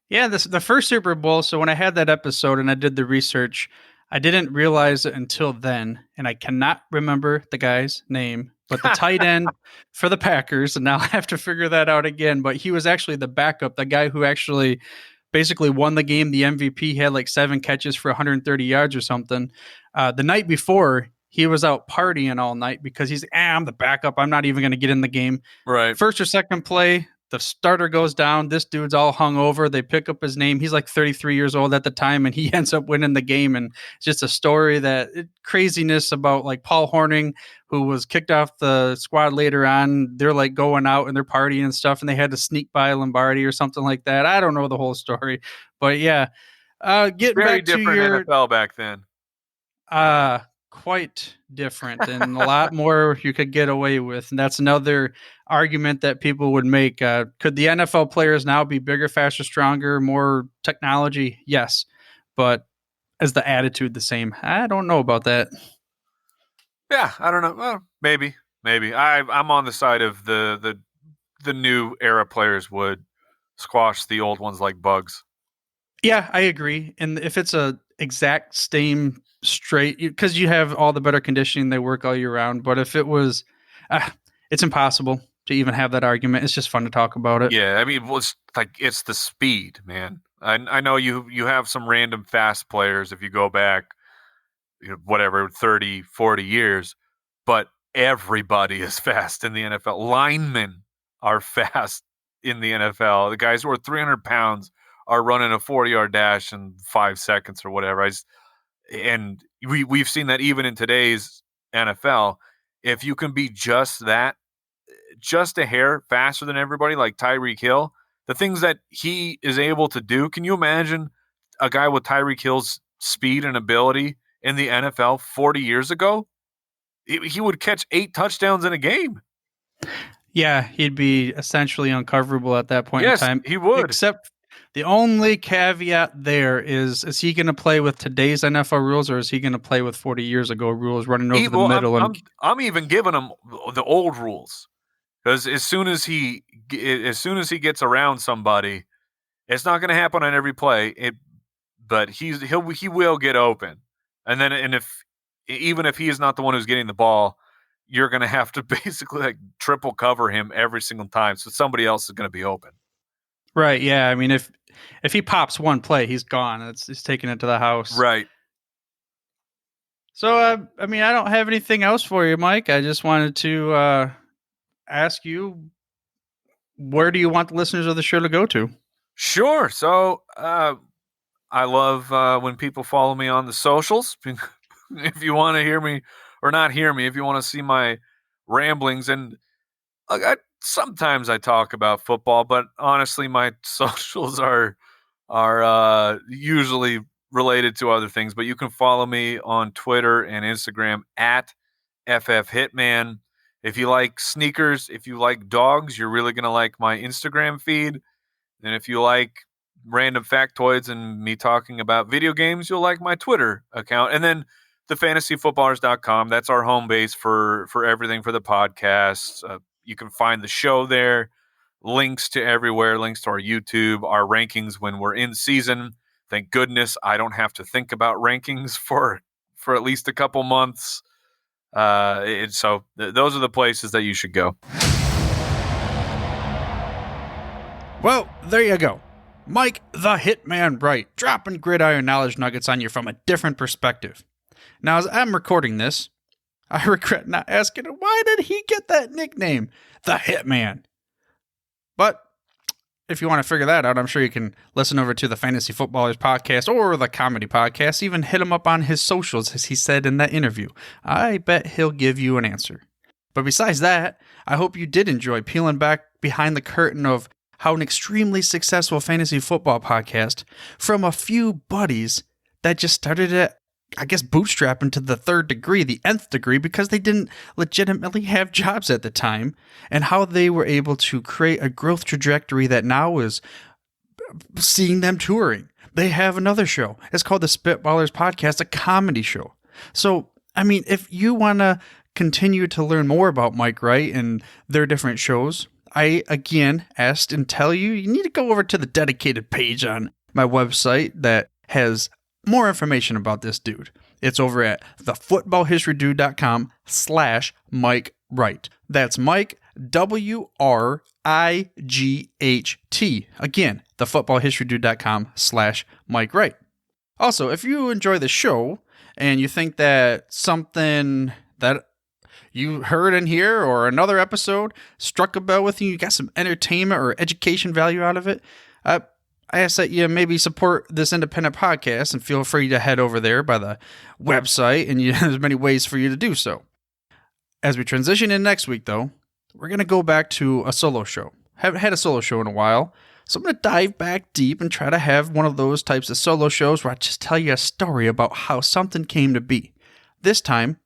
Yeah, the first Super Bowl. So when I had that episode and I did the research, I didn't realize it until then, and I cannot remember the guy's name, but the tight end for the Packers, and now I have to figure that out again. But he was actually the backup, the guy who actually basically won the game, the MVP. He had like 7 catches for 130 yards or something. The night before, he was out partying all night because I'm the backup. I'm not even going to get in the game. Right. First or second play, the starter goes down. This dude's all hung over. They pick up his name. He's like 33 years old at the time, and he ends up winning the game. And it's just a story craziness about like Paul Hornung, who was kicked off the squad later on. They're like going out and they're partying and stuff, and they had to sneak by Lombardi or something like that. I don't know the whole story, but yeah. Getting Very back to different your NFL back then. quite different and a lot more you could get away with. And that's another argument that people would make. Could the NFL players now be bigger, faster, stronger, more technology? Yes. But is the attitude the same? I don't know about that. Yeah, I don't know. Well, maybe. I'm on the side of the new era players would squash the old ones like bugs. Yeah, I agree. And if it's a exact same straight, because you have all the better conditioning, they work all year round. But if it was, it's impossible to even have that argument. It's just fun to talk about it. Yeah, I mean, it's the speed, man. I know you have some random fast players if you go back, whatever, 30, 40 years, but everybody is fast in the NFL. Linemen are fast in the NFL. The guys who are 300 pounds are running a 40-yard dash in 5 seconds or whatever. And we've seen that even in today's NFL. If you can be just a hair faster than everybody, like Tyreek Hill, the things that he is able to do, can you imagine a guy with Tyreek Hill's speed and ability in the NFL 40 years ago? He would catch 8 touchdowns in a game. Yeah, he'd be essentially uncoverable at that point Yes, in time. he would. Except the only caveat there is he going to play with today's NFL rules or is he going to play with 40 years ago rules running over the middle? I'm even giving him the old rules because as soon as he gets around somebody, it's not going to happen on every play. But he will get open, and even if he is not the one who's getting the ball, you're going to have to basically like triple cover him every single time, so somebody else is going to be open. Right. Yeah. I mean, if he pops one play, he's gone. He's taking it to the house. Right. So, I mean, I don't have anything else for you, Mike. I just wanted to ask you, where do you want the listeners of the show to go to? Sure. So, I love when people follow me on the socials. If you want to hear me or not hear me, if you want to see my ramblings, and sometimes I talk about football, but honestly, my socials are usually related to other things. But you can follow me on Twitter and Instagram at FFHitman. If you like sneakers, if you like dogs, you're really going to like my Instagram feed. And if you like random factoids and me talking about video games, you'll like my Twitter account. And then the fantasyfootballers.com, that's our home base for everything for the podcast. You can find the show there, links to everywhere, links to our YouTube, our rankings when we're in season. Thank goodness I don't have to think about rankings for at least a couple months. So those are the places that you should go. Well, there you go. Mike the Hitman Wright, dropping gridiron knowledge nuggets on you from a different perspective. Now, as I'm recording this, I regret not asking why did he get that nickname, the Hitman? But if you want to figure that out, I'm sure you can listen over to the Fantasy Footballers podcast or the comedy podcast, even hit him up on his socials, as he said in that interview. I bet he'll give you an answer. But besides that, I hope you did enjoy peeling back behind the curtain of how an extremely successful fantasy football podcast from a few buddies that just started it, I guess, bootstrapping to the third degree, the nth degree, because they didn't legitimately have jobs at the time, and how they were able to create a growth trajectory that now is seeing them touring. They have another show. It's called the Spitballers Podcast, a comedy show. So, I mean, if you want to continue to learn more about Mike Wright and their different shows, I, again, asked and tell you, you need to go over to the dedicated page on my website that has more information about this dude. It's over at thefootballhistorydude.com/Mike Wright. That's Mike, WRIGHT. Again, thefootballhistorydude.com/Mike Wright. Also, if you enjoy the show and you think that something that you heard in here or another episode struck a bell with you, you got some entertainment or education value out of it, I ask that you maybe support this independent podcast, and feel free to head over there by the website, and there's many ways for you to do so. As we transition in next week, though, we're going to go back to a solo show. Haven't had a solo show in a while, so I'm going to dive back deep and try to have one of those types of solo shows where I just tell you a story about how something came to be. This time,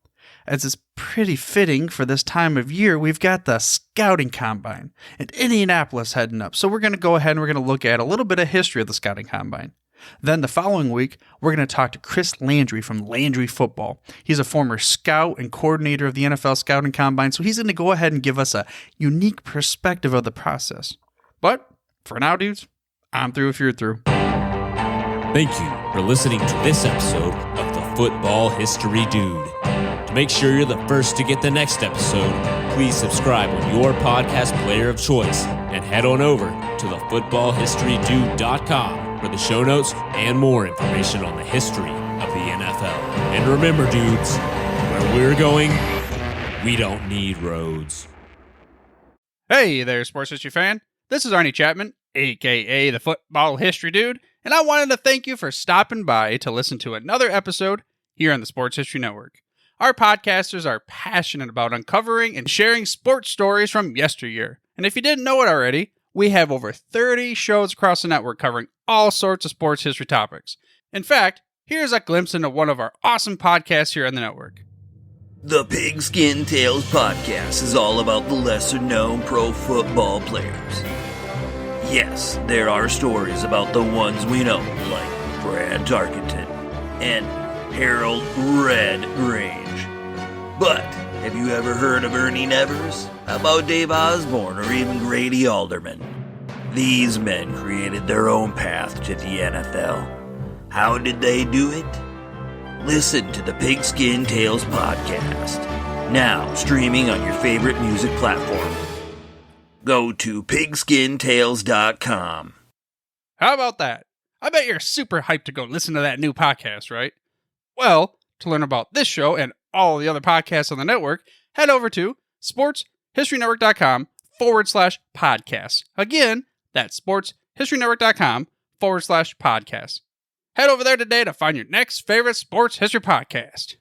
as is pretty fitting for this time of year, we've got the Scouting Combine in Indianapolis heading up. So we're going to go ahead and we're going to look at a little bit of history of the Scouting Combine. Then the following week, we're going to talk to Chris Landry from Landry Football. He's a former scout and coordinator of the NFL Scouting Combine, so he's going to go ahead and give us a unique perspective of the process. But for now, dudes, I'm through if you're through. Thank you for listening to this episode of the Football History Dude. To make sure you're the first to get the next episode, please subscribe on your podcast player of choice and head on over to thefootballhistorydude.com for the show notes and more information on the history of the NFL. And remember, dudes, where we're going, we don't need roads. Hey there, sports history fan. This is Arnie Chapman, aka the Football History Dude, and I wanted to thank you for stopping by to listen to another episode here on the Sports History Network. Our podcasters are passionate about uncovering and sharing sports stories from yesteryear. And if you didn't know it already, we have over 30 shows across the network covering all sorts of sports history topics. In fact, here's a glimpse into one of our awesome podcasts here on the network. The Pigskin Tales podcast is all about the lesser-known pro football players. Yes, there are stories about the ones we know, like Brad Tarkenton and Harold Red Grange. But have you ever heard of Ernie Nevers? How about Dave Osborne or even Grady Alderman? These men created their own path to the NFL. How did they do it? Listen to the Pigskin Tales podcast, now streaming on your favorite music platform. Go to pigskintales.com. How about that? I bet you're super hyped to go listen to that new podcast, right? Well, to learn about this show and all the other podcasts on the network, head over to sportshistorynetwork.com/podcasts. Again, that's sportshistorynetwork.com/podcasts. Head over there today to find your next favorite sports history podcast.